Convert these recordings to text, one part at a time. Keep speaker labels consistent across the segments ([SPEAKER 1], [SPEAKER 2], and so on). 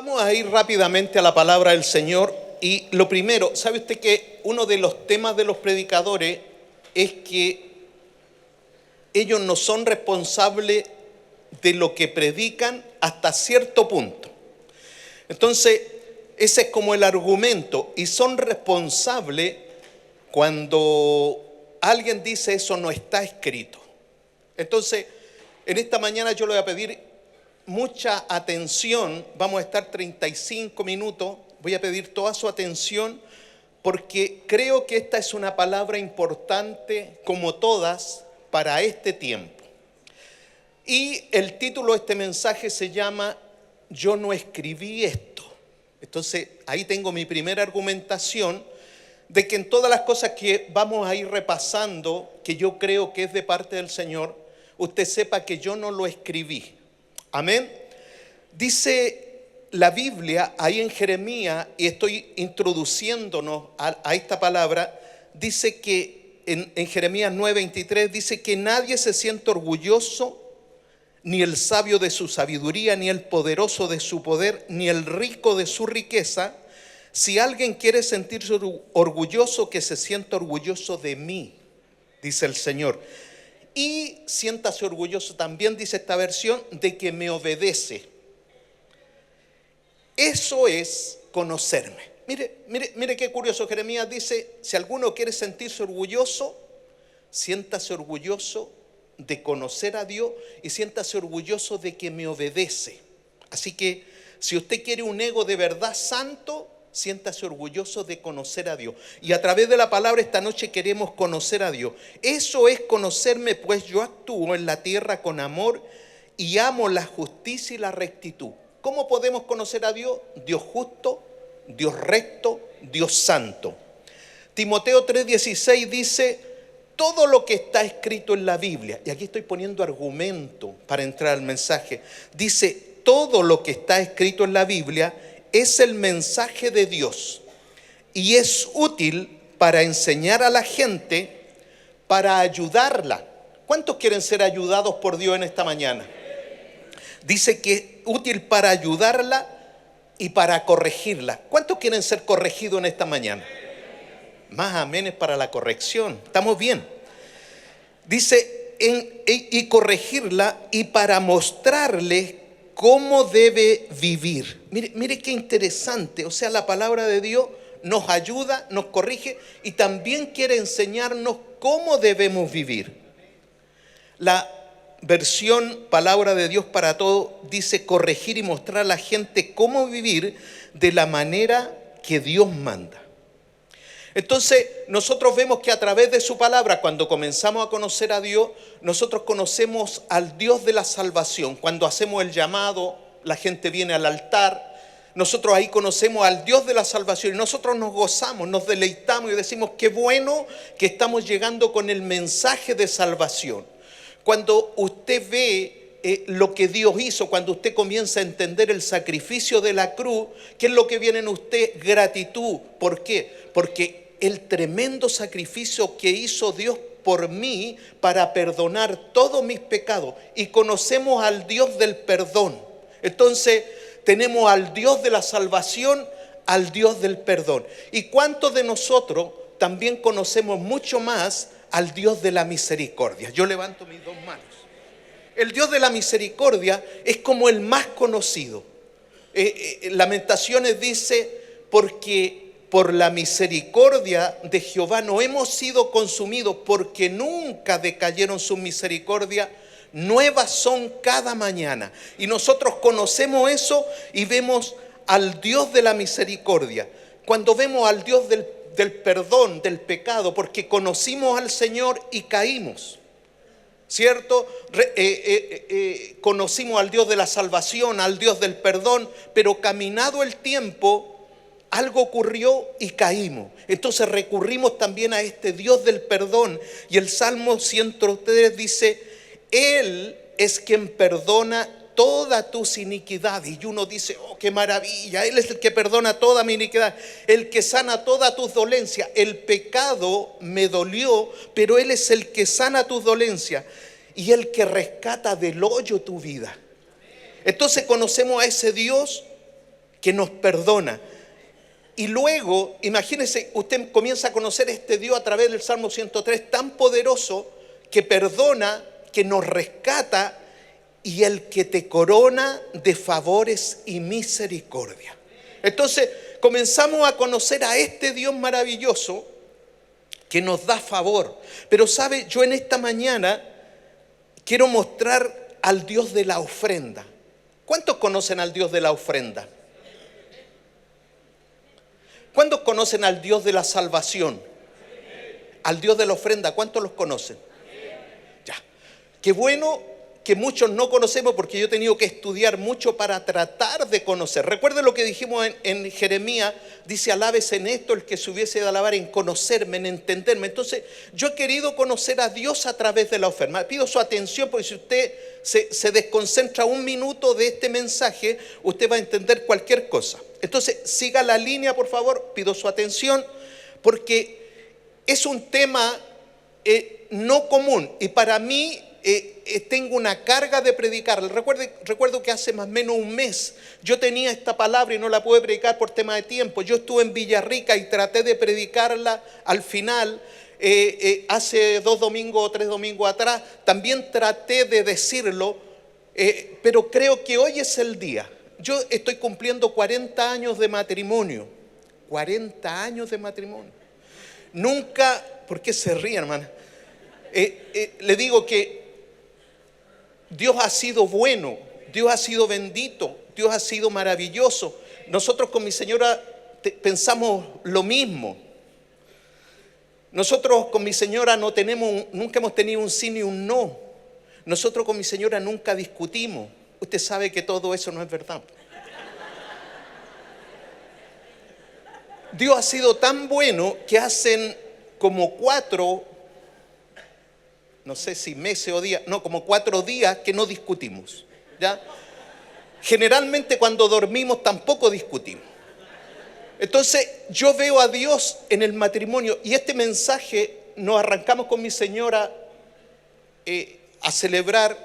[SPEAKER 1] Vamos a ir rápidamente a la palabra del Señor. Y lo primero, ¿sabe usted que uno de los temas de los predicadores es que ellos no son responsables de lo que predican hasta cierto punto? Entonces, ese es como el argumento, y son responsables cuando alguien dice eso no está escrito. Entonces, en esta mañana yo le voy a pedir mucha atención. Vamos a estar 35 minutos, voy a pedir toda su atención porque creo que esta es una palabra importante, como todas, para este tiempo. Y el título de este mensaje se llama Yo no escribí esto. Entonces, ahí tengo mi primera argumentación de que en todas las cosas que vamos a ir repasando, que yo creo que es de parte del Señor, usted sepa que yo no lo escribí. Amén. Dice la Biblia ahí en Jeremías, y estoy introduciéndonos a esta palabra, dice que en Jeremías 9:23 dice que nadie se siente orgulloso, ni el sabio de su sabiduría, ni el poderoso de su poder, ni el rico de su riqueza. Si alguien quiere sentirse orgulloso, que se sienta orgulloso de mí, dice el Señor. Y siéntase orgulloso también, dice esta versión, de que me obedece. Eso es conocerme. Mire qué curioso. Jeremías dice, si alguno quiere sentirse orgulloso, siéntase orgulloso de conocer a Dios y siéntase orgulloso de que me obedece. Así que si usted quiere un ego de verdad santo, siéntase orgulloso de conocer a Dios. Y a través de la palabra esta noche queremos conocer a Dios. Eso es conocerme, pues yo actúo en la tierra con amor y amo la justicia y la rectitud. ¿Cómo podemos conocer a Dios? Dios justo, Dios recto, Dios santo. Timoteo 3:16 dice, todo lo que está escrito en la Biblia, y aquí estoy poniendo argumento para entrar al mensaje, dice, todo lo que está escrito en la Biblia es el mensaje de Dios y es útil para enseñar a la gente, para ayudarla. ¿Cuántos quieren ser ayudados por Dios en esta mañana? Dice que es útil para ayudarla y para corregirla. ¿Cuántos quieren ser corregidos en esta mañana? Más aménes para la corrección. ¿Estamos bien? Dice, y corregirla y para mostrarle cómo debe vivir. Mire qué interesante. O sea, la palabra de Dios nos ayuda, nos corrige y también quiere enseñarnos cómo debemos vivir. La versión Palabra de Dios para Todos dice corregir y mostrar a la gente cómo vivir de la manera que Dios manda. Entonces nosotros vemos que a través de su palabra, cuando comenzamos a conocer a Dios, nosotros conocemos al Dios de la salvación. Cuando hacemos el llamado, la gente viene al altar, nosotros ahí conocemos al Dios de la salvación y nosotros nos gozamos, nos deleitamos y decimos qué bueno que estamos llegando con el mensaje de salvación. Cuando usted ve lo que Dios hizo, cuando usted comienza a entender el sacrificio de la cruz, ¿qué es lo que viene en usted? Gratitud. ¿Por qué? Porque el tremendo sacrificio que hizo Dios por mí para perdonar todos mis pecados. Y conocemos al Dios del perdón. Entonces tenemos al Dios de la salvación, al Dios del perdón. ¿Y cuántos de nosotros también conocemos mucho más al Dios de la misericordia? Yo levanto mis dos manos. El Dios de la misericordia es como el más conocido. Lamentaciones dice, porque por la misericordia de Jehová no hemos sido consumidos, porque nunca decayeron sus misericordias, nuevas son cada mañana. Y nosotros conocemos eso y vemos al Dios de la misericordia. Cuando vemos al Dios del perdón, del pecado, porque conocimos al Señor y caímos, ¿cierto? Conocimos al Dios de la salvación, al Dios del perdón, pero caminado el tiempo, algo ocurrió y caímos. Entonces recurrimos también a este Dios del perdón. Y el Salmo 103 dice, Él es quien perdona todas tus iniquidades. Y uno dice, oh, qué maravilla, Él es el que perdona toda mi iniquidad, el que sana todas tus dolencias. El pecado me dolió, pero Él es el que sana tus dolencias y el que rescata del hoyo tu vida. Entonces conocemos a ese Dios que nos perdona. Y luego, imagínese, usted comienza a conocer este Dios a través del Salmo 103, tan poderoso, que perdona, que nos rescata, y el que te corona de favores y misericordia. Entonces, comenzamos a conocer a este Dios maravilloso que nos da favor. Pero sabe, yo en esta mañana quiero mostrar al Dios de la ofrenda. ¿Cuántos conocen al Dios de la ofrenda? ¿Cuántos conocen al Dios de la salvación? Al Dios de la ofrenda, ¿cuántos los conocen? Ya. Qué bueno que muchos no conocemos, porque yo he tenido que estudiar mucho para tratar de conocer. Recuerden lo que dijimos en Jeremías, dice: alábese en esto el que se hubiese de alabar, en conocerme, en entenderme. Entonces yo he querido conocer a Dios a través de la ofrenda. Pido su atención, porque si usted se desconcentra un minuto de este mensaje, usted va a entender cualquier cosa. Entonces siga la línea, por favor, pido su atención, porque es un tema no común, y para mí tengo una carga de predicar. Recuerdo que hace más o menos un mes yo tenía esta palabra y no la pude predicar por tema de tiempo. Yo estuve en Villarrica y traté de predicarla al final. Hace 2 domingos o 3 domingos atrás también traté de decirlo, pero creo que hoy es el día. Yo estoy cumpliendo 40 años de matrimonio. 40 años de matrimonio. Nunca, ¿por qué se ríen, hermana? Le digo que Dios ha sido bueno, Dios ha sido bendito, Dios ha sido maravilloso. Nosotros con mi señora pensamos lo mismo. Nosotros con mi señora nunca hemos tenido un sí ni un no. Nosotros con mi señora nunca discutimos. Usted sabe que todo eso no es verdad. Dios ha sido tan bueno que hacen como 4, no sé si meses o días, no, como 4 días que no discutimos, ¿ya? Generalmente cuando dormimos tampoco discutimos. Entonces yo veo a Dios en el matrimonio, y este mensaje nos arrancamos con mi señora a celebrar,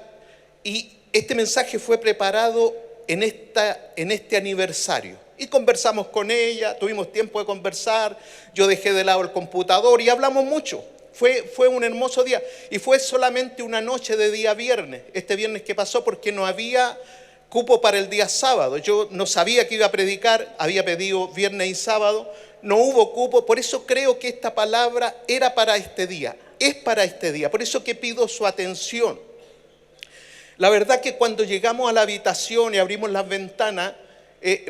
[SPEAKER 1] y este mensaje fue preparado en este aniversario. Y conversamos con ella, tuvimos tiempo de conversar, yo dejé de lado el computador y hablamos mucho. Fue un hermoso día, y fue solamente una noche de día viernes, este viernes que pasó, porque no había cupo para el día sábado. Yo no sabía que iba a predicar, había pedido viernes y sábado, no hubo cupo. Por eso creo que esta palabra era para este día, es para este día, por eso que pido su atención. La verdad que cuando llegamos a la habitación y abrimos las ventanas,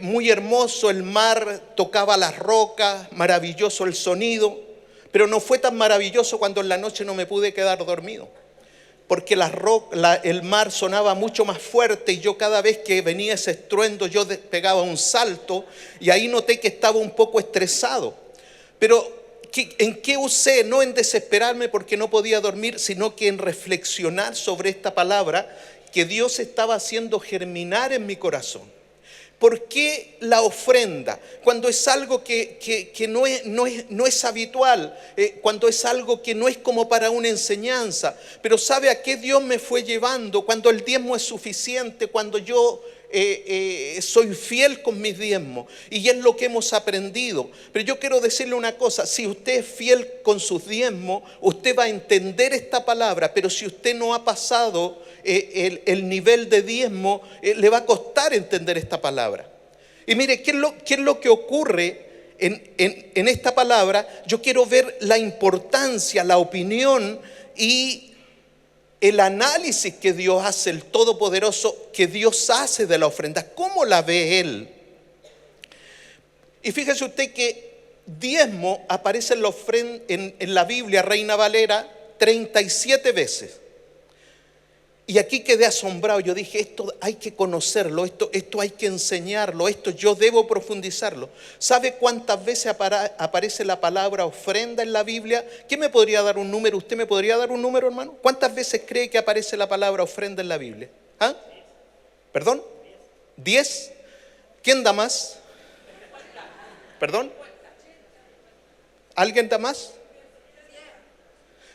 [SPEAKER 1] muy hermoso, el mar tocaba las rocas, maravilloso el sonido. Pero no fue tan maravilloso cuando en la noche no me pude quedar dormido, porque el mar sonaba mucho más fuerte, y yo cada vez que venía ese estruendo yo pegaba un salto, y ahí noté que estaba un poco estresado. Pero ¿en qué usé? No en desesperarme porque no podía dormir, sino que en reflexionar sobre esta palabra que Dios estaba haciendo germinar en mi corazón. ¿Por qué la ofrenda? Cuando es algo que no es habitual, cuando es algo que no es como para una enseñanza. Pero ¿sabe a qué Dios me fue llevando? Cuando el diezmo es suficiente, cuando yo soy fiel con mis diezmos, y es lo que hemos aprendido. Pero yo quiero decirle una cosa: si usted es fiel con sus diezmos, usted va a entender esta palabra. Pero si usted no ha pasado el nivel de diezmo, le va a costar entender esta palabra. Y mire, ¿qué es lo que ocurre en esta palabra? Yo quiero ver la importancia, la opinión y el análisis que Dios hace, el Todopoderoso, que Dios hace de la ofrenda. ¿Cómo la ve Él? Y fíjese usted que diezmo aparece en la Biblia Reina Valera 37 veces. Y aquí quedé asombrado. Yo dije, esto hay que conocerlo, esto hay que enseñarlo, esto yo debo profundizarlo. ¿Sabe cuántas veces aparece la palabra ofrenda en la Biblia? ¿Quién me podría dar un número? ¿Usted me podría dar un número, hermano? ¿Cuántas veces cree que aparece la palabra ofrenda en la Biblia? ¿Ah? ¿Perdón? ¿10? ¿Quién da más? ¿Perdón? ¿Alguien da más?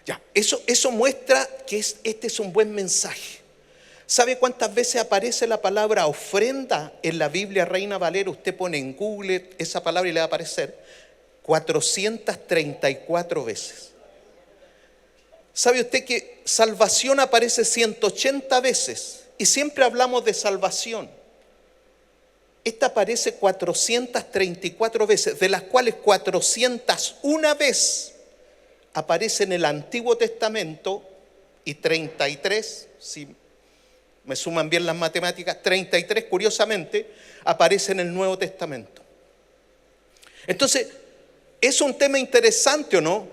[SPEAKER 1] Ya, eso muestra que este es un buen mensaje. ¿Sabe cuántas veces aparece la palabra ofrenda en la Biblia Reina Valera? Usted pone en Google esa palabra y le va a aparecer 434 veces. ¿Sabe usted que salvación aparece 180 veces? Y siempre hablamos de salvación. Esta aparece 434 veces, de las cuales 401 vez aparece en el Antiguo Testamento y 33, si me suman bien las matemáticas, 33 curiosamente aparece en el Nuevo Testamento. Entonces, ¿es un tema interesante o no?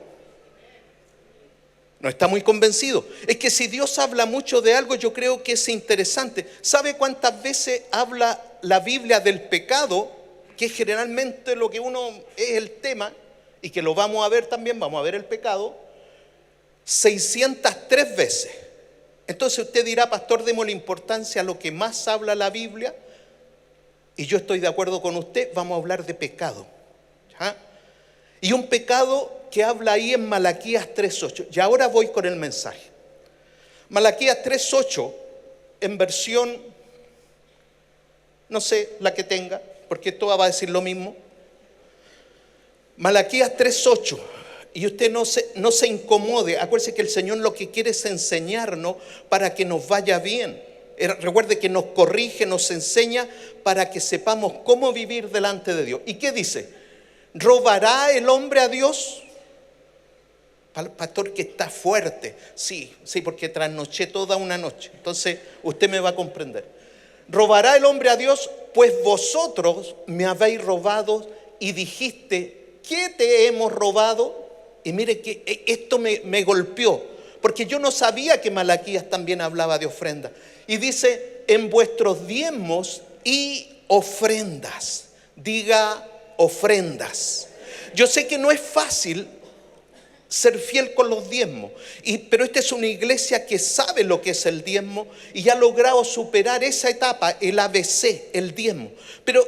[SPEAKER 1] No está muy convencido. Es que si Dios habla mucho de algo, yo creo que es interesante. ¿Sabe cuántas veces habla la Biblia del pecado? Que es generalmente lo que uno es el tema, y que lo vamos a ver también, vamos a ver el pecado, 603 veces. Entonces usted dirá, pastor, démosle importancia a lo que más habla la Biblia, y yo estoy de acuerdo con usted, vamos a hablar de pecado. ¿Ya? Y un pecado que habla ahí en Malaquías 3:8. Y ahora voy con el mensaje. Malaquías 3:8, en versión, no sé, la que tenga, porque toda va a decir lo mismo. Malaquías 3:8. Y usted no se incomode. Acuérdese que el Señor lo que quiere es enseñarnos para que nos vaya bien. Recuerde que nos corrige, nos enseña para que sepamos cómo vivir delante de Dios. ¿Y qué dice? ¿Robará el hombre a Dios? Pastor, que está fuerte. Sí, porque trasnoché toda una noche. Entonces usted me va a comprender. ¿Robará el hombre a Dios? Pues vosotros me habéis robado y dijiste, ¿qué te hemos robado? Y mire que esto me golpeó, porque yo no sabía que Malaquías también hablaba de ofrenda. Y dice, en vuestros diezmos y ofrendas. Diga ofrendas. Yo sé que no es fácil ser fiel con los diezmos, pero esta es una iglesia que sabe lo que es el diezmo y ha logrado superar esa etapa, el ABC, el diezmo. Pero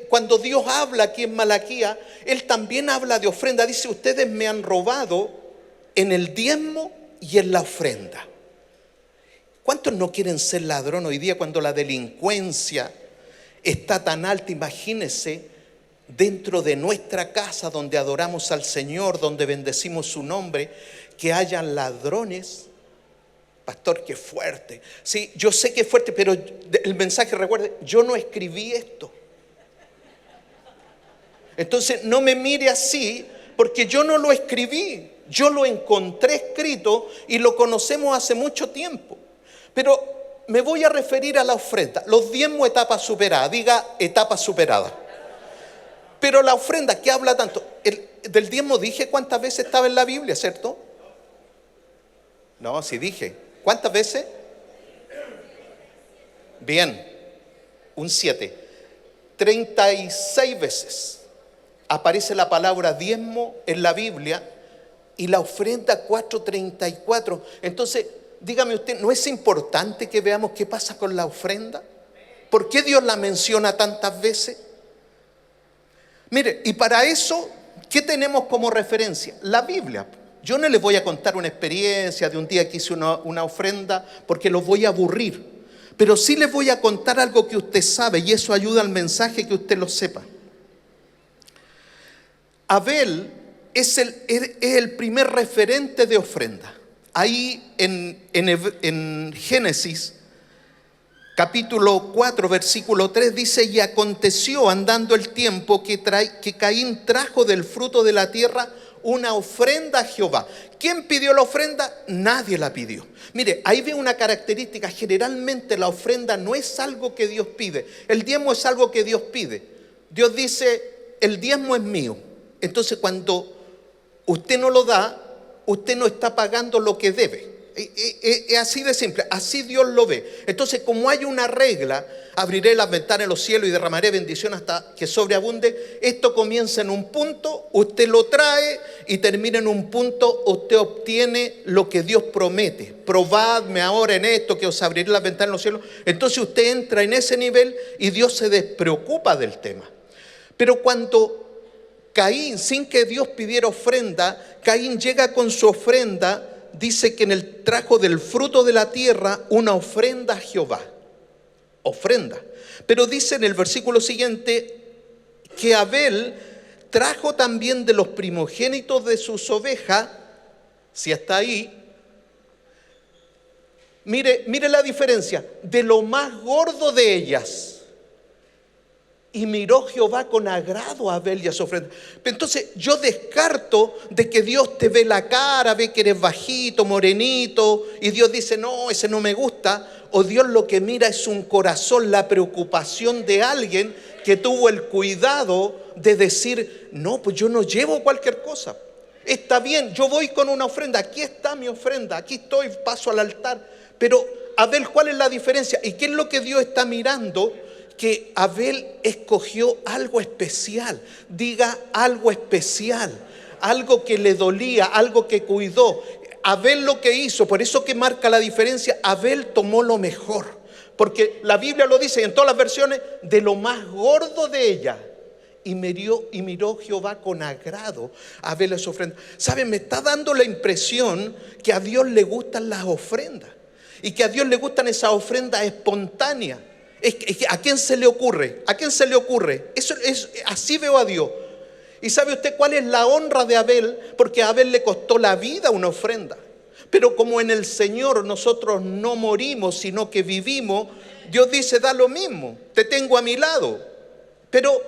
[SPEAKER 1] cuando Dios habla aquí en Malaquías, Él también habla de ofrenda. Dice, ustedes me han robado en el diezmo y en la ofrenda. ¿Cuántos no quieren ser ladrón hoy día cuando la delincuencia está tan alta? Imagínense dentro de nuestra casa donde adoramos al Señor, donde bendecimos su nombre, que hayan ladrones. Pastor, qué fuerte. Sí, yo sé que es fuerte, pero el mensaje, recuerde, yo no escribí esto. Entonces no me mire así, porque yo no lo escribí. Yo lo encontré escrito y lo conocemos hace mucho tiempo. Pero me voy a referir a la ofrenda. Los diezmos, etapa superada. Diga etapa superada. Pero la ofrenda que habla tanto, del diezmo dije cuántas veces estaba en la Biblia, ¿cierto? No, sí dije. ¿Cuántas veces? Bien, un 7. 36 veces aparece la palabra diezmo en la Biblia y la ofrenda 4:34. Entonces, dígame usted, ¿no es importante que veamos qué pasa con la ofrenda? ¿Por qué Dios la menciona tantas veces? Mire, y para eso, ¿qué tenemos como referencia? La Biblia. Yo no les voy a contar una experiencia de un día que hice una ofrenda porque los voy a aburrir. Pero sí les voy a contar algo que usted sabe y eso ayuda al mensaje que usted lo sepa. Abel es el primer referente de ofrenda. Ahí en Génesis capítulo 4, versículo 3 dice, y aconteció andando el tiempo que Caín trajo del fruto de la tierra una ofrenda a Jehová. ¿Quién pidió la ofrenda? Nadie la pidió. Mire, ahí ve una característica. Generalmente la ofrenda no es algo que Dios pide. El diezmo es algo que Dios pide. Dios dice, el diezmo es mío. Entonces cuando usted no lo da, usted no está pagando lo que debe. Es así de simple, así Dios lo ve. Entonces, como hay una regla, abriré las ventanas de los cielos y derramaré bendición hasta que sobreabunde. Esto comienza en un punto, usted lo trae y termina en un punto, usted obtiene lo que Dios promete. Probadme ahora en esto, que os abriré las ventanas de los cielos. Entonces usted entra en ese nivel y Dios se despreocupa del tema. Pero cuando Caín, sin que Dios pidiera ofrenda, Caín llega con su ofrenda, dice que trajo del fruto de la tierra una ofrenda a Jehová. Ofrenda. Pero dice en el versículo siguiente que Abel trajo también de los primogénitos de sus ovejas. Si está ahí, mire la diferencia, de lo más gordo de ellas. Y miró Jehová con agrado a Abel y a su ofrenda. Entonces yo descarto de que Dios te ve la cara, ve que eres bajito, morenito, y Dios dice, no, ese no me gusta. O Dios lo que mira es un corazón, la preocupación de alguien que tuvo el cuidado de decir, no, pues yo no llevo cualquier cosa. Está bien, yo voy con una ofrenda, aquí está mi ofrenda, aquí estoy, paso al altar. Pero Abel, ¿cuál es la diferencia? ¿Y qué es lo que Dios está mirando? Que Abel escogió algo especial. Diga algo especial, algo que le dolía, algo que cuidó. Abel lo que hizo, por eso que marca la diferencia, Abel tomó lo mejor. Porque la Biblia lo dice en todas las versiones, de lo más gordo de ella. Y miró Jehová con agrado a Abel a su ofrenda. ¿Saben? Me está dando la impresión que a Dios le gustan las ofrendas. Y que a Dios le gustan esas ofrendas espontáneas. ¿A quién se le ocurre? ¿A quién se le ocurre? Así veo a Dios. ¿Y sabe usted cuál es la honra de Abel? Porque a Abel le costó la vida una ofrenda. Pero como en el Señor nosotros no morimos, sino que vivimos, Dios dice, da lo mismo, te tengo a mi lado. Pero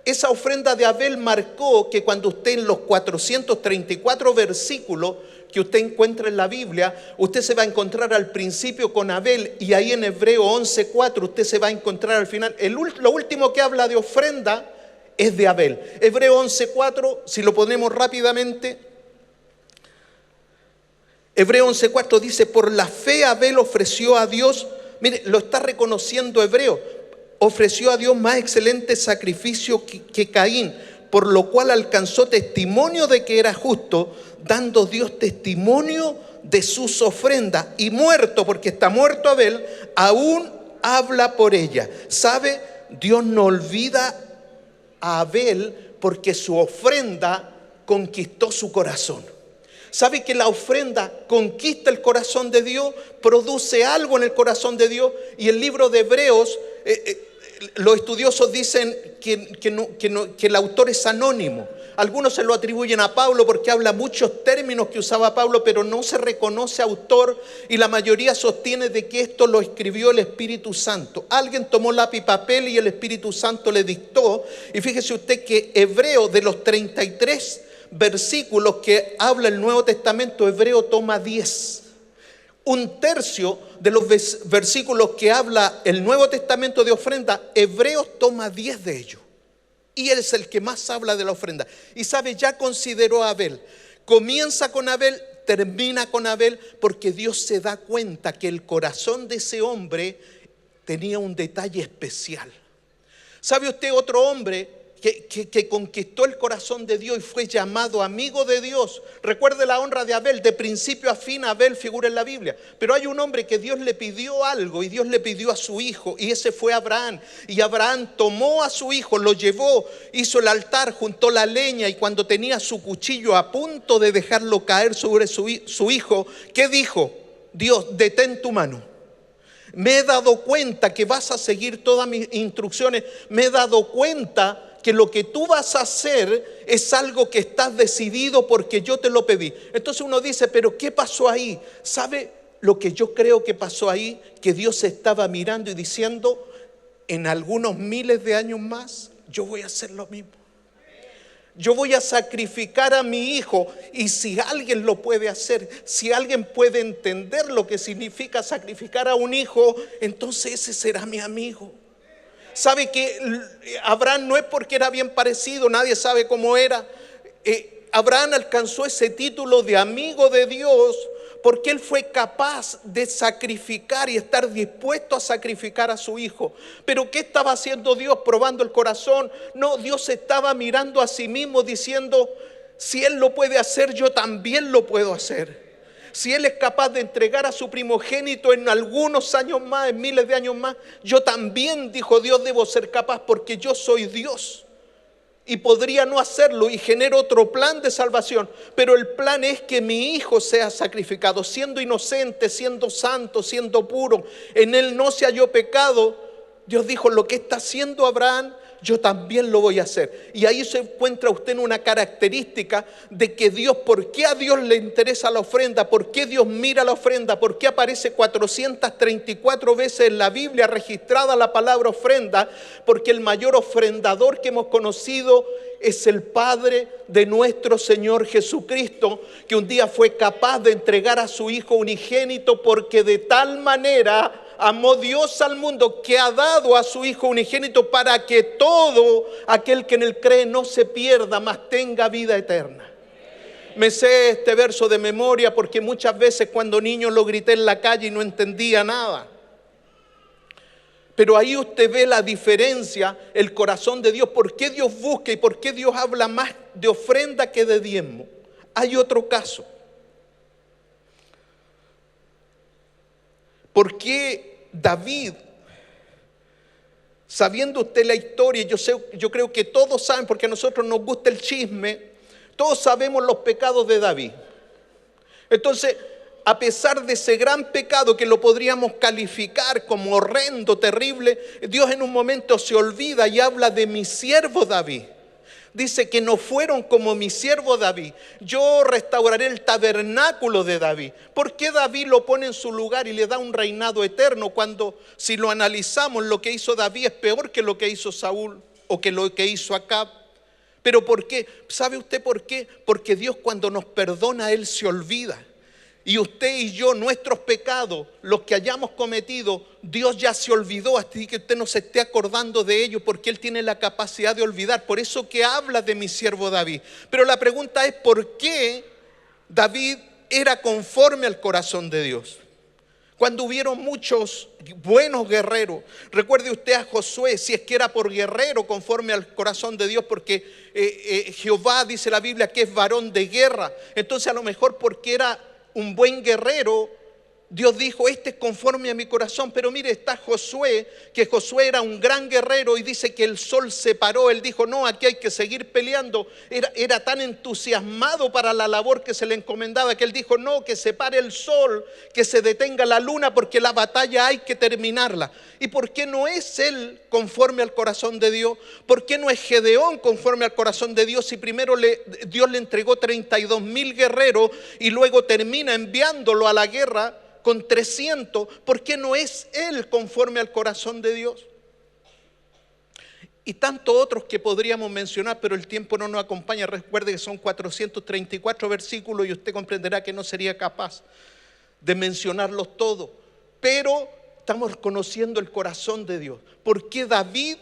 [SPEAKER 1] esa ofrenda de Abel marcó que cuando usted en los 434 versículos que usted encuentra en la Biblia, usted se va a encontrar al principio con Abel, y ahí en Hebreo 11:4 usted se va a encontrar al final. Lo último que habla de ofrenda es de Abel. Hebreo 11:4, si lo ponemos rápidamente. Hebreo 11:4 dice, por la fe Abel ofreció a Dios, mire, lo está reconociendo Hebreo, ofreció a Dios más excelente sacrificio que Caín, por lo cual alcanzó testimonio de que era justo, dando Dios testimonio de sus ofrendas. Y muerto, porque está muerto Abel, aún habla por ella. ¿Sabe? Dios no olvida a Abel porque su ofrenda conquistó su corazón. ¿Sabe que la ofrenda conquista el corazón de Dios? Produce algo en el corazón de Dios. Y el libro de Hebreos, los estudiosos dicen que el autor es anónimo. Algunos se lo atribuyen a Pablo porque habla muchos términos que usaba Pablo, pero no se reconoce autor, y la mayoría sostiene de que esto lo escribió el Espíritu Santo. Alguien tomó lápiz y papel y el Espíritu Santo le dictó. Y fíjese usted que Hebreo, de los 33 versículos que habla el Nuevo Testamento, Hebreo toma 10. Un tercio de los versículos que habla el Nuevo Testamento de ofrenda, Hebreos toma 10 de ellos. Y él es el que más habla de la ofrenda. Y sabe, ya consideró a Abel. Comienza con Abel, termina con Abel, porque Dios se da cuenta que el corazón de ese hombre tenía un detalle especial. ¿Sabe usted otro hombre que conquistó el corazón de Dios y fue llamado amigo de Dios? Recuerde la honra de Abel, de principio a fin Abel figura en la Biblia. Pero hay un hombre que Dios le pidió algo, y Dios le pidió a su hijo, y ese fue Abraham. Y Abraham tomó a su hijo, lo llevó, hizo el altar, juntó la leña, y cuando tenía su cuchillo a punto de dejarlo caer sobre su hijo, ¿qué dijo? Dios, detén tu mano. Me he dado cuenta que vas a seguir todas mis instrucciones. Me he dado cuenta que lo que tú vas a hacer es algo que estás decidido porque yo te lo pedí. Entonces uno dice, pero ¿qué pasó ahí? ¿Sabe lo que yo creo que pasó ahí? Que Dios estaba mirando y diciendo, en algunos miles de años más, yo voy a hacer lo mismo. Yo voy a sacrificar a mi hijo, y si alguien lo puede hacer, si alguien puede entender lo que significa sacrificar a un hijo, entonces ese será mi amigo. ¿Sabe que Abraham no es porque era bien parecido, nadie sabe cómo era? Abraham alcanzó ese título de amigo de Dios porque él fue capaz de sacrificar y estar dispuesto a sacrificar a su hijo. Pero ¿qué estaba haciendo Dios? Probando el corazón. No, Dios estaba mirando a sí mismo diciendo, si él lo puede hacer, yo también lo puedo hacer. Si él es capaz de entregar a su primogénito en algunos años más, en miles de años más, yo también, dijo Dios, debo ser capaz porque yo soy Dios. y podría no hacerlo y genera otro plan de salvación, pero el plan es que mi hijo sea sacrificado, siendo inocente, siendo santo, siendo puro, en él no se halló pecado. Dios dijo: lo que está haciendo Abraham, yo también lo voy a hacer. Y ahí se encuentra usted en una característica de que Dios, ¿por qué a Dios le interesa la ofrenda? ¿Por qué Dios mira la ofrenda? ¿Por qué aparece 434 veces en la Biblia registrada la palabra ofrenda? Porque el mayor ofrendador que hemos conocido es el Padre de nuestro Señor Jesucristo, que un día fue capaz de entregar a su Hijo unigénito, porque de tal manera amó Dios al mundo que ha dado a su Hijo unigénito, para que todo aquel que en él cree no se pierda, mas tenga vida eterna. Me sé este verso de memoria porque muchas veces cuando niño lo grité en la calle y no entendía nada. Pero ahí usted ve la diferencia, el corazón de Dios. ¿Por qué Dios busca y por qué Dios habla más de ofrenda que de diezmo? Hay otro caso. ¿Por qué David, sabiendo usted la historia, yo creo que todos saben, porque a nosotros nos gusta el chisme, todos sabemos los pecados de David? Entonces, a pesar de ese gran pecado que lo podríamos calificar como horrendo, terrible, Dios en un momento se olvida y habla de mi siervo David. Dice que no fueron como mi siervo David. Yo restauraré el tabernáculo de David. ¿Por qué David lo pone en su lugar y le da un reinado eterno, cuando, si lo analizamos, lo que hizo David es peor que lo que hizo Saúl o que lo que hizo Acab? ¿Pero por qué? ¿Sabe usted por qué? Porque Dios, cuando nos perdona, Él se olvida. Y usted y yo, nuestros pecados, los que hayamos cometido, Dios ya se olvidó, así que usted no se esté acordando de ellos, porque Él tiene la capacidad de olvidar. Por eso que habla de mi siervo David. Pero la pregunta es: ¿por qué David era conforme al corazón de Dios? Cuando hubieron muchos buenos guerreros, recuerde usted a Josué, si es que era por guerrero conforme al corazón de Dios, porque Jehová, dice la Biblia, que es varón de guerra. Entonces, a lo mejor porque era un buen guerrero, Dios dijo: este es conforme a mi corazón. Pero mire, está Josué, que Josué era un gran guerrero, y dice que el sol se paró. Él dijo: no, aquí hay que seguir peleando. Era tan entusiasmado para la labor que se le encomendaba, que él dijo: no, que se pare el sol, que se detenga la luna, porque la batalla hay que terminarla. ¿Y por qué no es él conforme al corazón de Dios? ¿Por qué no es Gedeón conforme al corazón de Dios? Si primero Dios le entregó 32,000 guerreros y luego termina enviándolo a la guerra con 300, ¿por qué no es él conforme al corazón de Dios? Y tantos otros que podríamos mencionar, pero el tiempo no nos acompaña. Recuerde que son 434 versículos y usted comprenderá que no sería capaz de mencionarlos todos. Pero estamos conociendo el corazón de Dios. ¿Por qué David,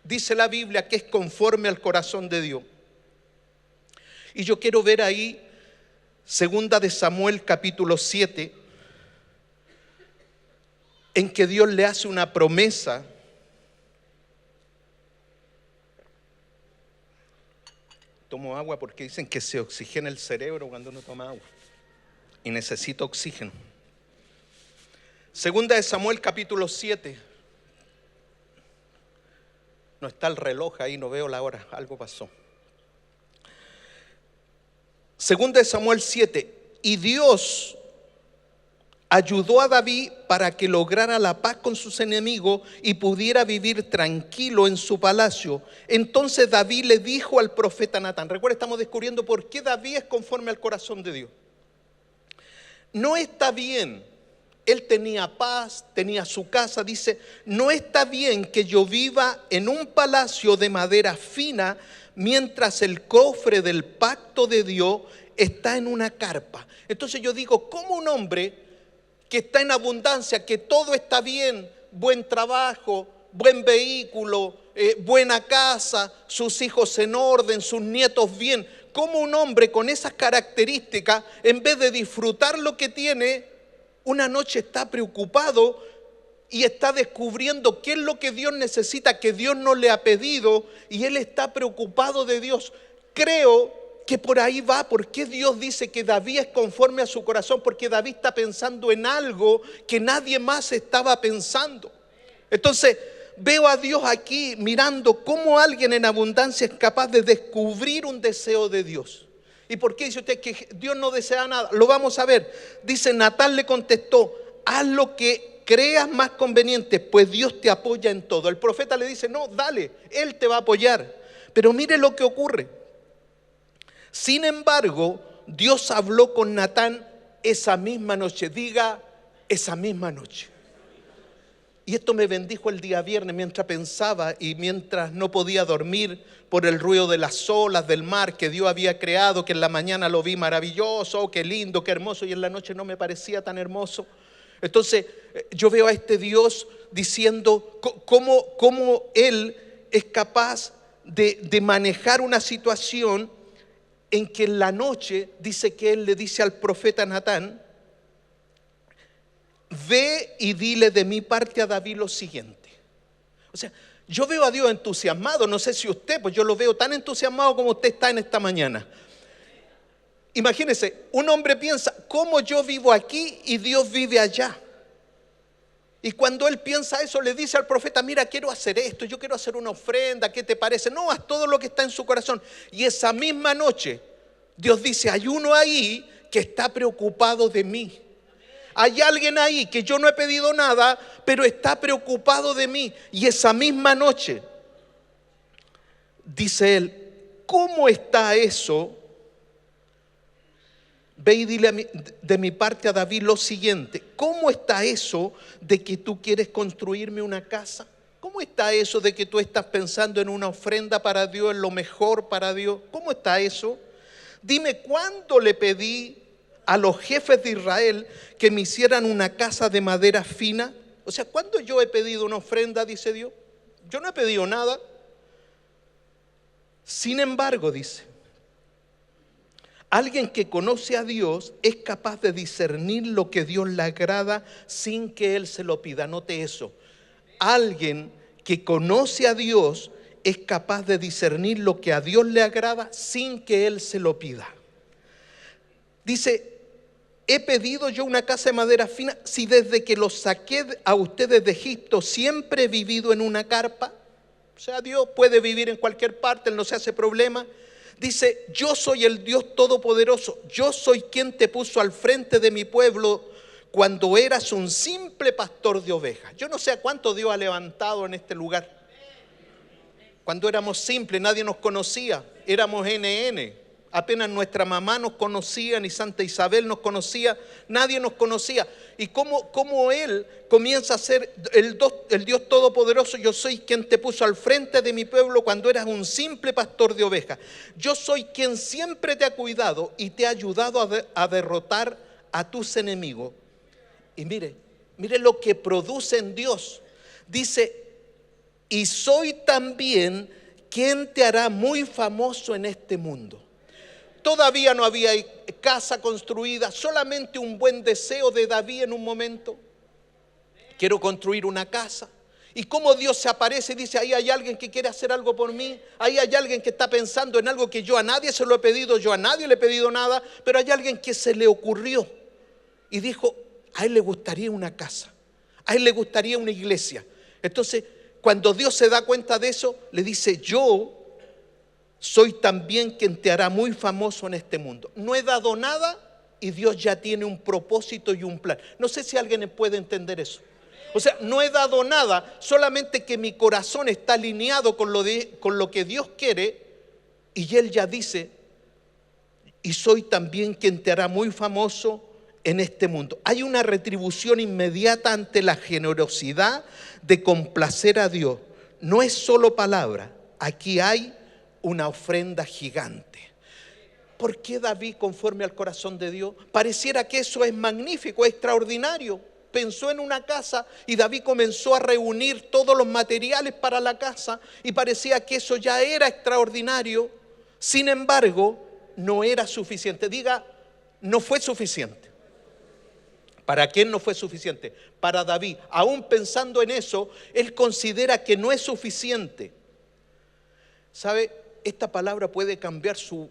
[SPEAKER 1] dice la Biblia, que es conforme al corazón de Dios? Y yo quiero ver ahí Segunda de Samuel capítulo 7, en que Dios le hace una promesa. Tomo agua porque dicen que se oxigena el cerebro cuando uno toma agua, y necesito oxígeno. Segunda de Samuel capítulo 7. No está el reloj ahí, no veo la hora, algo pasó. Segunda de Samuel 7. Y Dios ayudó a David para que lograra la paz con sus enemigos y pudiera vivir tranquilo en su palacio. Entonces David le dijo al profeta Natán. Recuerda, estamos descubriendo por qué David es conforme al corazón de Dios. No está bien, él tenía paz, tenía su casa, dice: no está bien que yo viva en un palacio de madera fina, mientras el cofre del pacto de Dios está en una carpa. Entonces yo digo, ¿cómo un hombre que está en abundancia, que todo está bien, buen trabajo, buen vehículo, buena casa, sus hijos en orden, sus nietos bien, cómo un hombre con esas características, en vez de disfrutar lo que tiene, una noche está preocupado y está descubriendo qué es lo que Dios necesita, que Dios no le ha pedido, y él está preocupado de Dios? Creo que por ahí va. ¿Por qué Dios dice que David es conforme a su corazón? Porque David está pensando en algo que nadie más estaba pensando. Entonces, veo a Dios aquí mirando cómo alguien en abundancia es capaz de descubrir un deseo de Dios. ¿Y por qué dice usted que Dios no desea nada? Lo vamos a ver. Dice, Natán le contestó, haz lo que creas más conveniente, pues Dios te apoya en todo. El profeta le dice, no, dale, Él te va a apoyar. Pero mire lo que ocurre. Sin embargo, Dios habló con Natán esa misma noche. Diga, esa misma noche. Y esto me bendijo el día viernes mientras pensaba y mientras no podía dormir por el ruido de las olas del mar que Dios había creado, que en la mañana lo vi maravilloso, oh, qué lindo, qué hermoso, y en la noche no me parecía tan hermoso. Entonces yo veo a este Dios diciendo cómo Él es capaz de manejar una situación en que en la noche dice que Él le dice al profeta Natán, ve y dile de mi parte a David lo siguiente. O sea, yo veo a Dios entusiasmado, no sé si usted, pues yo lo veo tan entusiasmado como usted está en esta mañana. Imagínese, un hombre piensa, ¿cómo yo vivo aquí y Dios vive allá? Y cuando él piensa eso, le dice al profeta, mira, quiero hacer esto, yo quiero hacer una ofrenda, ¿qué te parece? No, haz todo lo que está en su corazón. Y esa misma noche, Dios dice, hay uno ahí que está preocupado de mí. Hay alguien ahí que yo no he pedido nada, pero está preocupado de mí. Y esa misma noche, dice él, ¿cómo está eso? Ve y dile de mi parte a David lo siguiente. ¿Cómo está eso de que tú quieres construirme una casa? ¿Cómo está eso de que tú estás pensando en una ofrenda para Dios, en lo mejor para Dios? ¿Cómo está eso? Dime, ¿cuándo le pedí a los jefes de Israel que me hicieran una casa de madera fina? O sea, ¿cuándo yo he pedido una ofrenda, dice Dios? Yo no he pedido nada. Sin embargo, dice, alguien que conoce a Dios es capaz de discernir lo que Dios le agrada sin que Él se lo pida. Note eso. Alguien que conoce a Dios es capaz de discernir lo que a Dios le agrada sin que Él se lo pida. Dice, he pedido yo una casa de madera fina si desde que los saqué a ustedes de Egipto siempre he vivido en una carpa. O sea, Dios puede vivir en cualquier parte, Él no se hace problema. Dice, yo soy el Dios Todopoderoso, yo soy quien te puso al frente de mi pueblo cuando eras un simple pastor de ovejas. Yo no sé a cuánto Dios ha levantado en este lugar. Cuando éramos simples, nadie nos conocía, éramos NN. Apenas nuestra mamá nos conocía, ni Santa Isabel nos conocía, nadie nos conocía. Y cómo Él comienza a ser el Dios Todopoderoso. Yo soy quien te puso al frente de mi pueblo cuando eras un simple pastor de ovejas. Yo soy quien siempre te ha cuidado y te ha ayudado a derrotar a tus enemigos. Y mire lo que produce en Dios. Dice, y soy también quien te hará muy famoso en este mundo. Todavía no había casa construida, solamente un buen deseo de David en un momento. Quiero construir una casa. Y cómo Dios se aparece y dice, ahí hay alguien que quiere hacer algo por mí. Ahí hay alguien que está pensando en algo que yo a nadie se lo he pedido, yo a nadie le he pedido nada. Pero hay alguien que se le ocurrió y dijo, a él le gustaría una casa, a él le gustaría una iglesia. Entonces, cuando Dios se da cuenta de eso, le dice, yo soy también quien te hará muy famoso en este mundo. No he dado nada y Dios ya tiene un propósito y un plan. No sé si alguien puede entender eso. O sea, no he dado nada, solamente que mi corazón está alineado con lo que Dios quiere. Y Él ya dice, y soy también quien te hará muy famoso en este mundo. Hay una retribución inmediata ante la generosidad de complacer a Dios. No es solo palabra, aquí hay una ofrenda gigante. ¿Por qué David, conforme al corazón de Dios? Pareciera que eso es magnífico, es extraordinario. Pensó en una casa y David comenzó a reunir todos los materiales para la casa y parecía que eso ya era extraordinario. Sin embargo, no era suficiente. Diga, no fue suficiente. ¿Para quién no fue suficiente? Para David. Aún pensando en eso, él considera que no es suficiente. ¿Sabe? Esta palabra puede cambiar su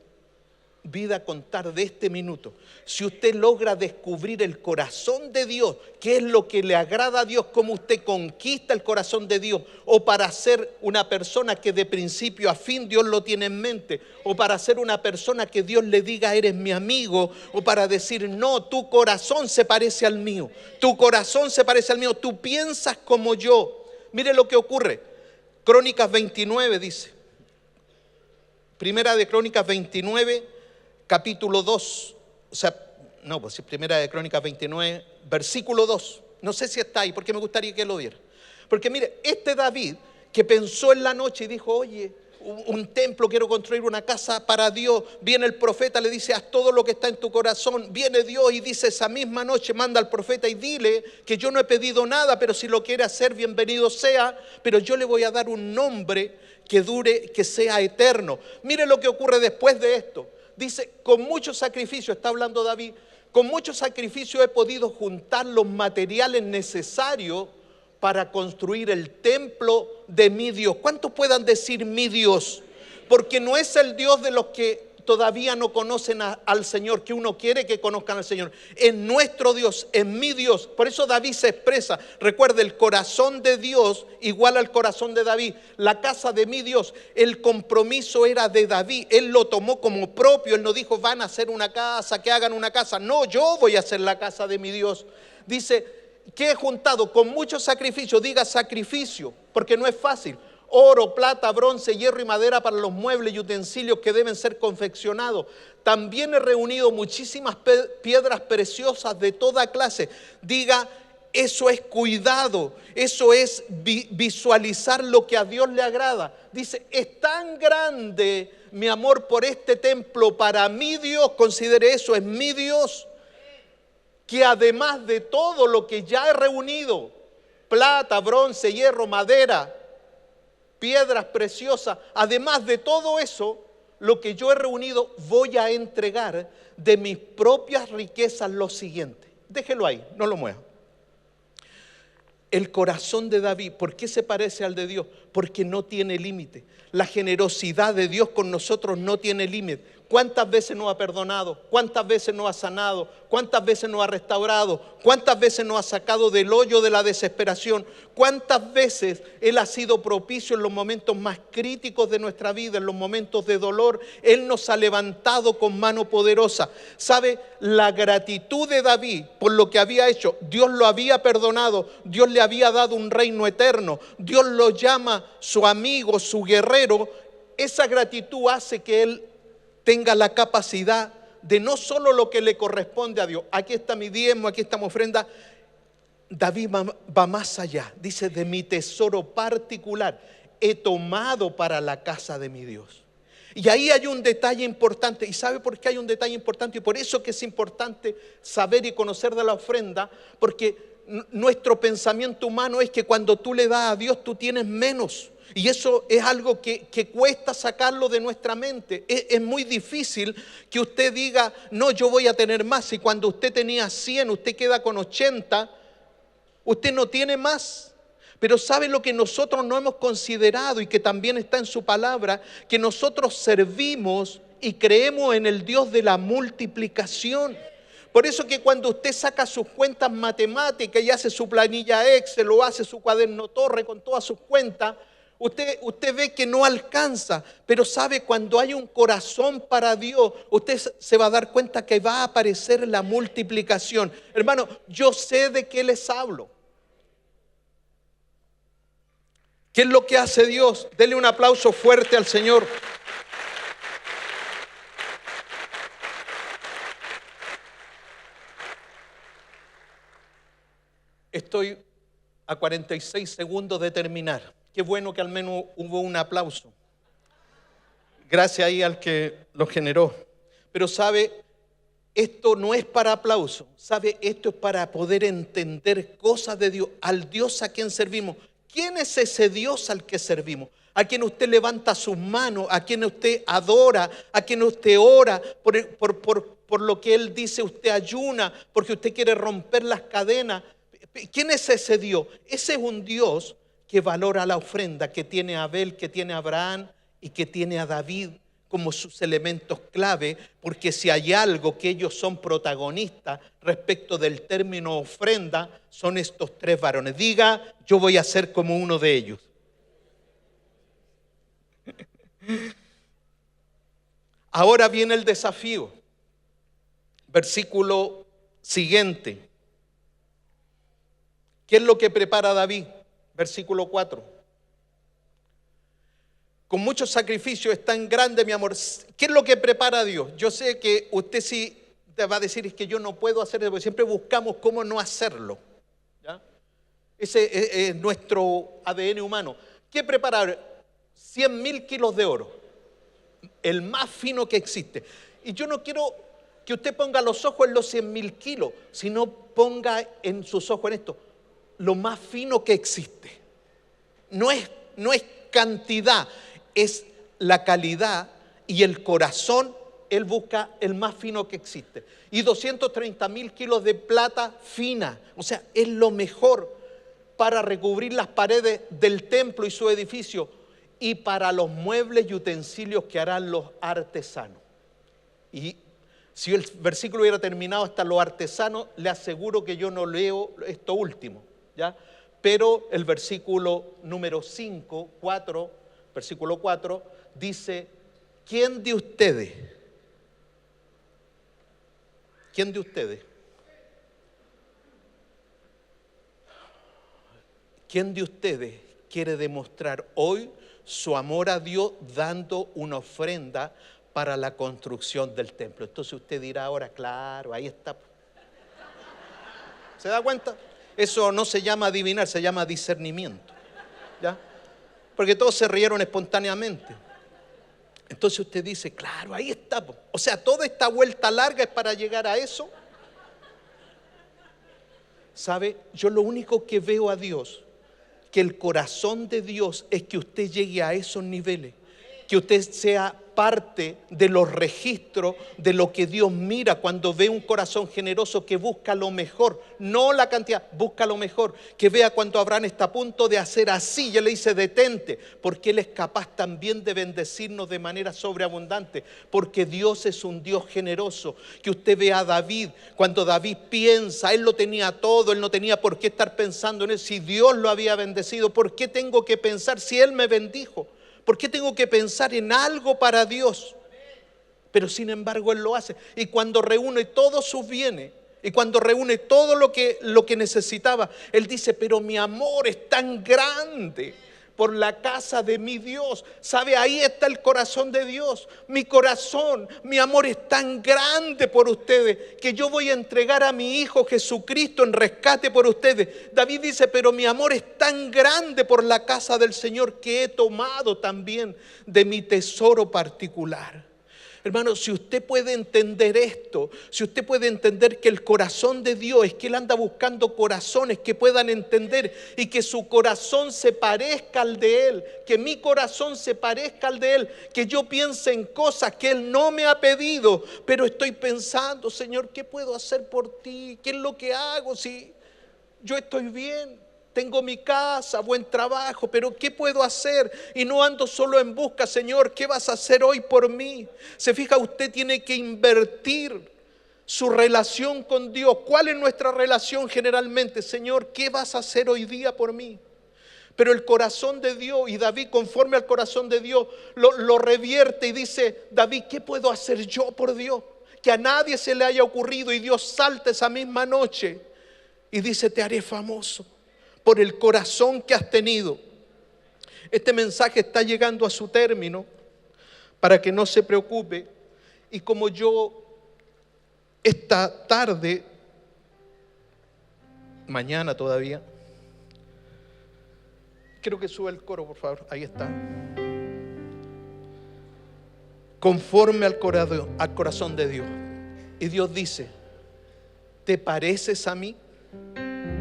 [SPEAKER 1] vida a contar de este minuto, si usted logra descubrir el corazón de Dios, qué es lo que le agrada a Dios, cómo usted conquista el corazón de Dios, o para ser una persona que de principio a fin Dios lo tiene en mente, o para ser una persona que Dios le diga eres mi amigo, o para decir no, tu corazón se parece al mío, tu corazón se parece al mío, tú piensas como yo. Mire lo que ocurre. Crónicas 29 dice, Primera de Crónicas 29, capítulo 2, Primera de Crónicas 29, versículo 2. No sé si está ahí, porque me gustaría que lo diera. Porque mire, este David que pensó en la noche y dijo, oye, un templo, quiero construir una casa para Dios. Viene el profeta, le dice, haz todo lo que está en tu corazón. Viene Dios y dice esa misma noche, manda al profeta y dile que yo no he pedido nada, pero si lo quiere hacer, bienvenido sea. Pero yo le voy a dar un nombre que dure, que sea eterno. Mire lo que ocurre después de esto. Dice, con mucho sacrificio, está hablando David, con mucho sacrificio he podido juntar los materiales necesarios para construir el templo de mi Dios. ¿Cuántos puedan decir mi Dios? Porque no es el Dios de los que todavía no conocen al Señor, que uno quiere que conozcan al Señor. Es nuestro Dios, es mi Dios. Por eso David se expresa. Recuerde, el corazón de Dios igual al corazón de David. La casa de mi Dios, el compromiso era de David. Él lo tomó como propio. Él no dijo, van a hacer una casa, que hagan una casa. No, yo voy a hacer la casa de mi Dios. Dice, que he juntado con mucho sacrificio. Diga sacrificio, porque no es fácil. Oro, plata, bronce, hierro y madera para los muebles y utensilios que deben ser confeccionados. También he reunido muchísimas piedras preciosas de toda clase. Diga, eso es cuidado, eso es visualizar lo que a Dios le agrada. Dice, es tan grande mi amor por este templo para mi Dios, considere eso, es mi Dios, que además de todo lo que ya he reunido, plata, bronce, hierro, madera, piedras preciosas, además de todo eso, lo que yo he reunido, voy a entregar de mis propias riquezas lo siguiente. Déjelo ahí, no lo mueva. El corazón de David, ¿por qué se parece al de Dios? Porque no tiene límite. La generosidad de Dios con nosotros no tiene límite. ¿Cuántas veces nos ha perdonado? ¿Cuántas veces nos ha sanado? ¿Cuántas veces nos ha restaurado? ¿Cuántas veces nos ha sacado del hoyo de la desesperación? ¿Cuántas veces Él ha sido propicio en los momentos más críticos de nuestra vida, en los momentos de dolor? Él nos ha levantado con mano poderosa. ¿Sabe? La gratitud de David por lo que había hecho, Dios lo había perdonado, Dios le había dado un reino eterno, Dios lo llama su amigo, su guerrero. Esa gratitud hace que Él tenga la capacidad de no solo lo que le corresponde a Dios. Aquí está mi diezmo, aquí está mi ofrenda. David va más allá. Dice, de mi tesoro particular he tomado para la casa de mi Dios. Y ahí hay un detalle importante. ¿Y sabe por qué hay un detalle importante? Y por eso que es importante saber y conocer de la ofrenda. Porque nuestro pensamiento humano es que cuando tú le das a Dios, tú tienes menos. Y eso es algo que cuesta sacarlo de nuestra mente. Es muy difícil que usted diga, no, yo voy a tener más. Y cuando usted tenía 100, usted queda con 80, usted no tiene más. Pero ¿sabe lo que nosotros no hemos considerado y que también está en su palabra? Que nosotros servimos y creemos en el Dios de la multiplicación. Por eso que cuando usted saca sus cuentas matemáticas y hace su planilla Excel o hace su cuaderno Torre con todas sus cuentas, Usted ve que no alcanza, pero sabe, cuando hay un corazón para Dios, usted se va a dar cuenta que va a aparecer la multiplicación. Hermano, yo sé de qué les hablo. ¿Qué es lo que hace Dios? Dele un aplauso fuerte al Señor. Estoy a 46 segundos de terminar. Qué bueno que al menos hubo un aplauso. Gracias ahí al que lo generó. Pero sabe, esto no es para aplauso. Sabe, esto es para poder entender cosas de Dios. Al Dios a quien servimos. ¿Quién es ese Dios al que servimos? A quien usted levanta sus manos, a quien usted adora, a quien usted ora, por lo que Él dice, usted ayuna, porque usted quiere romper las cadenas. ¿Quién es ese Dios? Ese es un Dios que valora la ofrenda, que tiene a Abel, que tiene a Abraham y que tiene a David como sus elementos clave, porque si hay algo que ellos son protagonistas respecto del término ofrenda, son estos tres varones. Diga, yo voy a ser como uno de ellos. Ahora viene el desafío. Versículo siguiente. ¿Qué es lo que prepara David? Versículo 4. Con mucho sacrificio es tan grande mi amor. ¿Qué es lo que prepara Dios? Yo sé que usted sí te va a decir, es que yo no puedo hacer eso, porque siempre buscamos cómo no hacerlo. ¿Ya? Ese es nuestro ADN humano. ¿Qué preparar? 100.000 kilos de oro, el más fino que existe. Y yo no quiero que usted ponga los ojos en los 100.000 kilos, sino ponga en sus ojos en esto, lo más fino que existe. No es cantidad, es la calidad y el corazón. Él busca el más fino que existe. Y 230.000 kilos de plata fina, o sea, es lo mejor para recubrir las paredes del templo y su edificio, y para los muebles y utensilios que harán los artesanos. Y si el versículo hubiera terminado hasta los artesanos, le aseguro que yo no leo esto último, ¿ya? Pero el versículo número 4, versículo 4, dice, ¿quién de ustedes quiere demostrar hoy su amor a Dios dando una ofrenda para la construcción del templo? Entonces usted dirá ahora, claro, ahí está. ¿Se da cuenta? Eso no se llama adivinar, se llama discernimiento, ¿ya? Porque todos se rieron espontáneamente. Entonces usted dice, claro, ahí está. O sea, toda esta vuelta larga es para llegar a eso. ¿Sabe? Yo lo único que veo a Dios, que el corazón de Dios es que usted llegue a esos niveles, que usted sea parte de los registros de lo que Dios mira cuando ve un corazón generoso que busca lo mejor, no la cantidad, busca lo mejor. Que vea cuando Abraham está a punto de hacer así, ya le dice detente, porque Él es capaz también de bendecirnos de manera sobreabundante, porque Dios es un Dios generoso. Que usted vea a David, cuando David piensa, él lo tenía todo, él no tenía por qué estar pensando en él. Si Dios lo había bendecido, ¿por qué tengo que pensar si Él me bendijo? ¿Por qué tengo que pensar en algo para Dios? Pero sin embargo Él lo hace. Y cuando reúne todos sus bienes, y cuando reúne todo lo que necesitaba, Él dice, pero mi amor es tan grande por la casa de mi Dios. ¿Sabe? Ahí está el corazón de Dios. Mi corazón, mi amor es tan grande por ustedes que yo voy a entregar a mi Hijo Jesucristo en rescate por ustedes. David dice, pero mi amor es tan grande por la casa del Señor que he tomado también de mi tesoro particular. Hermano, si usted puede entender esto, si usted puede entender que el corazón de Dios es que Él anda buscando corazones que puedan entender y que su corazón se parezca al de Él, que mi corazón se parezca al de Él, que yo piense en cosas que Él no me ha pedido, pero estoy pensando, Señor, ¿qué puedo hacer por ti? ¿Qué es lo que hago si yo estoy bien? Tengo mi casa, buen trabajo, pero ¿qué puedo hacer? Y no ando solo en busca, Señor, ¿qué vas a hacer hoy por mí? Se fija, usted tiene que invertir su relación con Dios. ¿Cuál es nuestra relación generalmente? Señor, ¿qué vas a hacer hoy día por mí? Pero el corazón de Dios, y David conforme al corazón de Dios, lo revierte y dice, David, ¿qué puedo hacer yo por Dios? Que a nadie se le haya ocurrido, y Dios salta esa misma noche y dice, te haré famoso por el corazón que has tenido. Este mensaje está llegando a su término para que no se preocupe. Y como yo esta tarde, mañana todavía, quiero que suba el coro, por favor, ahí está. Conforme al corazón de Dios. Y Dios dice, ¿te pareces a mí?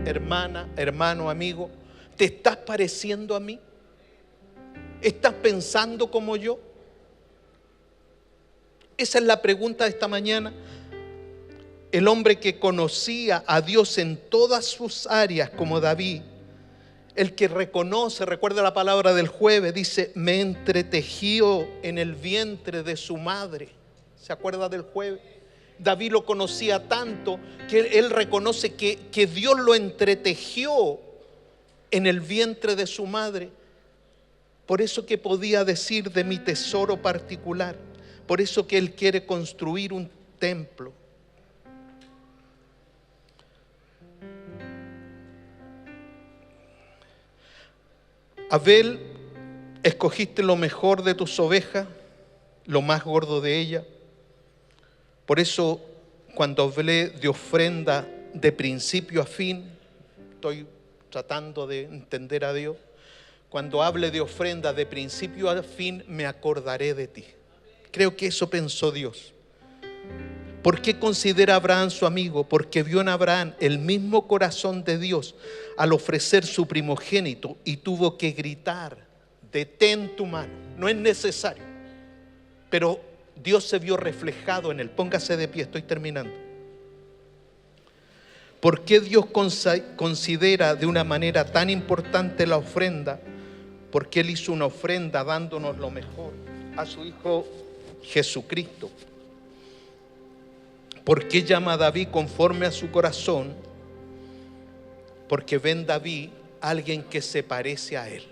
[SPEAKER 1] Hermana, hermano, amigo, ¿te estás pareciendo a mí? ¿Estás pensando como yo? Esa es la pregunta de esta mañana. El hombre que conocía a Dios en todas sus áreas como David, El que reconoce, recuerda la palabra del jueves, dice, me entretejió en el vientre de su madre. ¿Se acuerda del jueves? David lo conocía tanto que él reconoce que Dios lo entretejió en el vientre de su madre. Por eso que podía decir de mi tesoro particular. Por eso que él quiere construir un templo. Abel, escogiste lo mejor de tus ovejas, lo más gordo de ella. Por eso, cuando hablé de ofrenda de principio a fin, estoy tratando de entender a Dios. Cuando hable de ofrenda de principio a fin, me acordaré de ti. Creo que eso pensó Dios. ¿Por qué considera a Abraham su amigo? Porque vio en Abraham el mismo corazón de Dios al ofrecer su primogénito y tuvo que gritar, detén tu mano. No es necesario, pero Dios se vio reflejado en él. Póngase de pie, estoy terminando. ¿Por qué Dios considera de una manera tan importante la ofrenda? Porque Él hizo una ofrenda dándonos lo mejor a su Hijo Jesucristo. ¿Por qué llama a David conforme a su corazón? Porque ve en David a alguien que se parece a Él.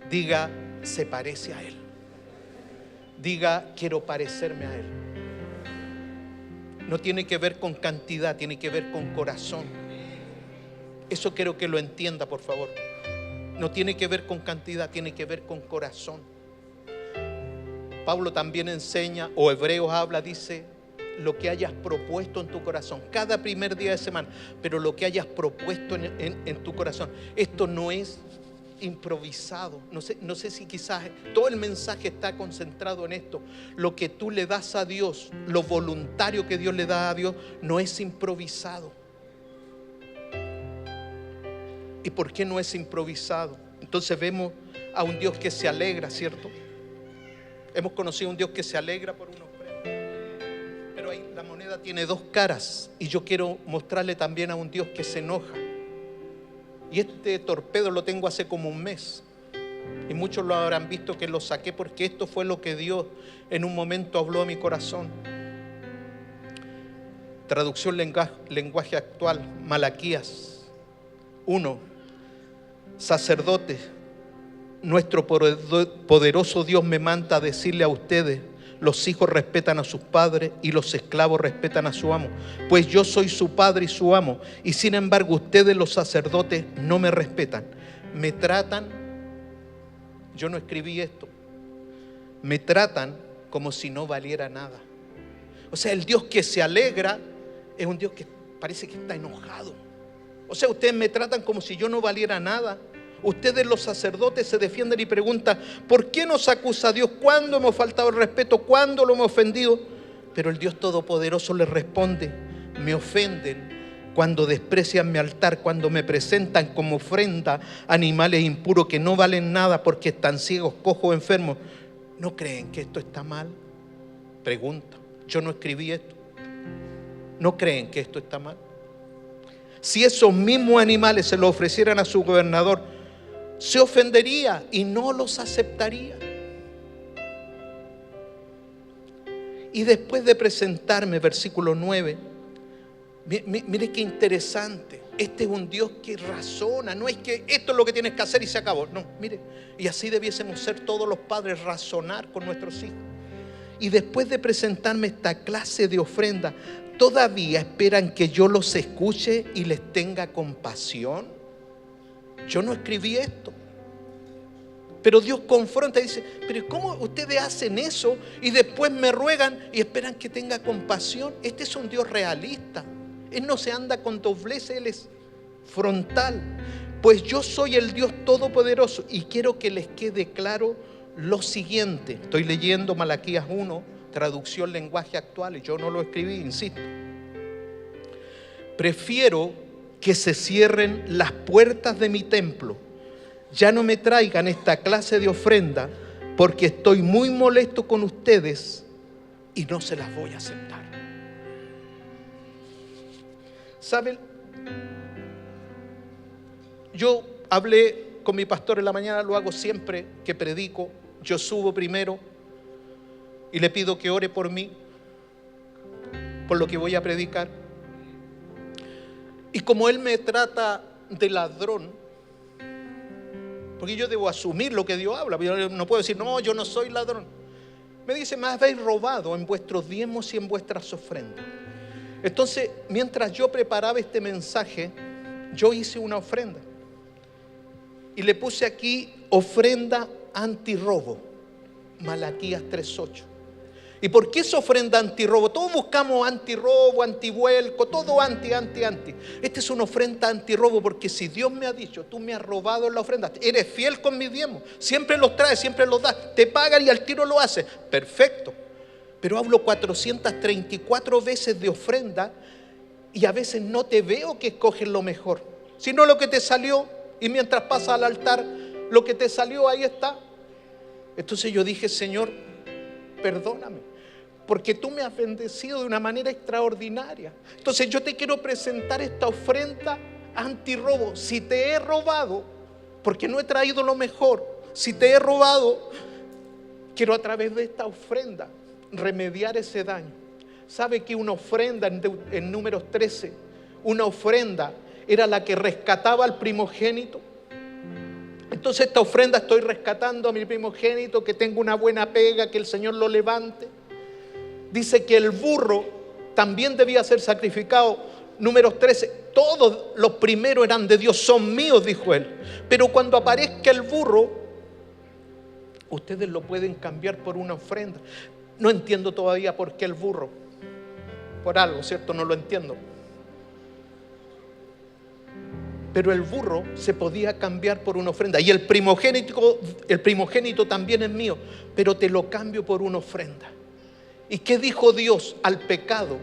[SPEAKER 1] Diga, se parece a Él. Diga, quiero parecerme a Él. No tiene que ver con cantidad, tiene que ver con corazón. Eso quiero que lo entienda, por favor. No tiene que ver con cantidad, tiene que ver con corazón. Pablo también enseña, o Hebreos habla, dice, lo que hayas propuesto en tu corazón, cada primer día de semana, pero lo que hayas propuesto en tu corazón. Esto no es improvisado. No sé si quizás todo el mensaje está concentrado en esto. Lo que tú le das a Dios, lo voluntario que Dios le da a Dios, no es improvisado. ¿Y por qué no es improvisado? Entonces vemos a un Dios que se alegra, ¿cierto? Hemos conocido a un Dios que se alegra por una ofrenda. Pero ahí la moneda tiene dos caras. Y yo quiero mostrarle también a un Dios que se enoja. Y este torpedo lo tengo hace como un mes. Y muchos lo habrán visto que lo saqué porque esto fue lo que Dios en un momento habló a mi corazón. Traducción lenguaje actual, Malaquías 1. Sacerdotes, nuestro poderoso Dios me manda a decirle a ustedes: los hijos respetan a sus padres y los esclavos respetan a su amo, pues yo soy su padre y su amo. Y sin embargo ustedes, los sacerdotes, no me respetan. Me tratan, yo no escribí esto, me tratan como si no valiera nada. O sea, el Dios que se alegra es un Dios que parece que está enojado. O sea, ustedes me tratan como si yo no valiera nada. Ustedes, los sacerdotes, se defienden y preguntan: ¿por qué nos acusa Dios? ¿Cuándo hemos faltado el respeto? ¿Cuándo lo hemos ofendido? Pero el Dios Todopoderoso les responde: me ofenden cuando desprecian mi altar, cuando me presentan como ofrenda animales impuros que no valen nada porque están ciegos, cojos, enfermos. ¿No creen que esto está mal? Pregunta. Yo no escribí esto. ¿No creen que esto está mal? Si esos mismos animales se los ofrecieran a su gobernador, se ofendería y no los aceptaría. Y después de presentarme, versículo 9, mire qué interesante. Este es un Dios que razona. No es que esto es lo que tienes que hacer y se acabó. No, mire. Y así debiésemos ser todos los padres, razonar con nuestros hijos. Y después de presentarme esta clase de ofrenda, ¿todavía esperan que yo los escuche y les tenga compasión? Yo no escribí esto. Pero Dios confronta y dice: pero ¿cómo ustedes hacen eso y después me ruegan y esperan que tenga compasión? Este es un Dios realista. Él no se anda con dobleces, Él es frontal. Pues yo soy el Dios Todopoderoso y quiero que les quede claro lo siguiente. Estoy leyendo Malaquías 1, traducción lenguaje actual, y yo no lo escribí, insisto. Prefiero que se cierren las puertas de mi templo. Ya no me traigan esta clase de ofrenda, porque estoy muy molesto con ustedes y no se las voy a aceptar. ¿Saben? Yo hablé con mi pastor en la mañana, lo hago siempre que predico. Yo subo primero y le pido que ore por mí, por lo que voy a predicar. Y como él me trata de ladrón, porque yo debo asumir lo que Dios habla, yo no puedo decir, no, yo no soy ladrón. Me dice, me habéis robado en vuestros diezmos y en vuestras ofrendas. Entonces, mientras yo preparaba este mensaje, yo hice una ofrenda. Y le puse aquí, ofrenda antirrobo, Malaquías 3:8. ¿Y por qué es ofrenda antirrobo? Todos buscamos antirrobo, antivuelco, todo anti. Esta es una ofrenda antirrobo, porque si Dios me ha dicho, tú me has robado en la ofrenda, eres fiel con mis diezmos, siempre los traes, siempre los das, te pagan y al tiro lo haces, perfecto. Pero hablo 434 veces de ofrenda y a veces no te veo que escoges lo mejor, sino lo que te salió, y mientras pasas al altar, lo que te salió ahí está. Entonces yo dije, Señor, perdóname, porque tú me has bendecido de una manera extraordinaria. Entonces yo te quiero presentar esta ofrenda antirrobo. Si te he robado, porque no he traído lo mejor, si te he robado, quiero a través de esta ofrenda remediar ese daño. ¿Sabe que una ofrenda en Números 13, una ofrenda era la que rescataba al primogénito? Entonces esta ofrenda estoy rescatando a mi primogénito, que tenga una buena pega, que el Señor lo levante. Dice que el burro también debía ser sacrificado. Números 13, todos los primeros eran de Dios, son míos, dijo él. Pero cuando aparezca el burro, ustedes lo pueden cambiar por una ofrenda. No entiendo todavía por qué el burro. Por algo, ¿cierto? No lo entiendo. Pero el burro se podía cambiar por una ofrenda. Y el primogénito también es mío, pero te lo cambio por una ofrenda. ¿Y qué dijo Dios al pecado?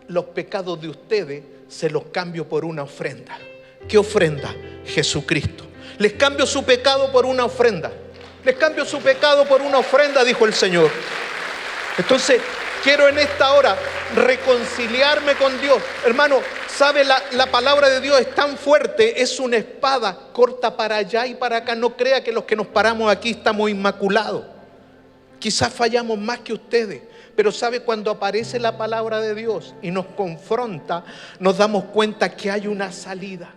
[SPEAKER 1] Los pecados de ustedes se los cambio por una ofrenda. ¿Qué ofrenda? Jesucristo. Les cambio su pecado por una ofrenda. Les cambio su pecado por una ofrenda, dijo el Señor. Entonces, quiero en esta hora reconciliarme con Dios. Hermano, ¿sabe? La palabra de Dios es tan fuerte, es una espada, corta para allá y para acá. No crea que los que nos paramos aquí estamos inmaculados. Quizás fallamos más que ustedes, pero ¿sabe? Cuando aparece la palabra de Dios y nos confronta, nos damos cuenta que hay una salida.